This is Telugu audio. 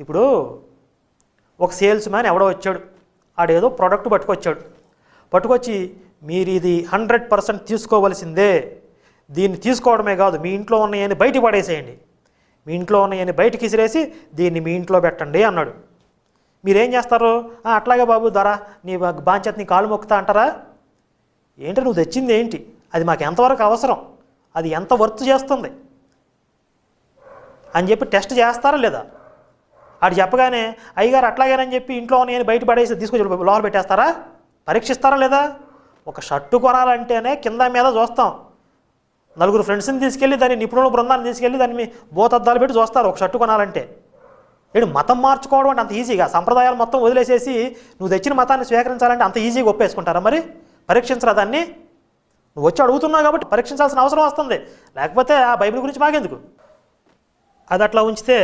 ఇప్పుడు ఒక సేల్స్ మ్యాన్ ఎవడో వచ్చాడు, ఆడేదో ప్రోడక్ట్ పట్టుకొచ్చి మీరు ఇది 100% తీసుకోవలసిందే, దీన్ని తీసుకోవడమే కాదు మీ ఇంట్లో ఉన్నాయని బయట పడేసేయండి, మీ ఇంట్లో ఉన్నాయని బయటకి విసిరేసి దీన్ని మీ ఇంట్లో పెట్టండి అన్నాడు. మీరేం చేస్తారు? అట్లాగే బాబు ధర నీ బాంచేత నీ కాళ్ళు మొక్కుతా అంటారా? ఏంటి నువ్వు తెచ్చింది ఏంటి, అది మాకు ఎంతవరకు అవసరం, అది ఎంత వర్త్ చేస్తుంది అని చెప్పి టెస్ట్ చేస్తారా లేదా? ఆడు చెప్పగానే అయ్యగారు అట్లాగేనని చెప్పి ఇంట్లో ఉన్నాయని బయట పడేసి తీసుకొచ్చి లోపల పెట్టేస్తారా? పరీక్షిస్తారా లేదా? ఒక షర్టు కొనాలంటేనే కింద మీద చూస్తాం, నలుగురు ఫ్రెండ్స్ని తీసుకెళ్ళి దాన్ని నిపుణుల బృందాన్ని తీసుకెళ్ళి దాన్ని బోతద్దాలు పెట్టి చూస్తారు ఒక షర్టు కొనాలంటే. ఏంటి మతం మార్చుకోవడం అంటే అంత ఈజీగా, సంప్రదాయాలు మొత్తం వదిలేసేసి నువ్వు తెచ్చిన మతాన్ని స్వీకరించాలంటే అంత ఈజీగా ఒప్పేసుకుంటారా? మరి పరీక్షించరా దాన్ని? నువ్వు వచ్చి అడుగుతున్నావు కాబట్టి పరీక్షించాల్సిన అవసరం వస్తుంది, లేకపోతే ఆ బైబిల్ గురించి మాకెందుకు? అది అట్లా ఉంచితే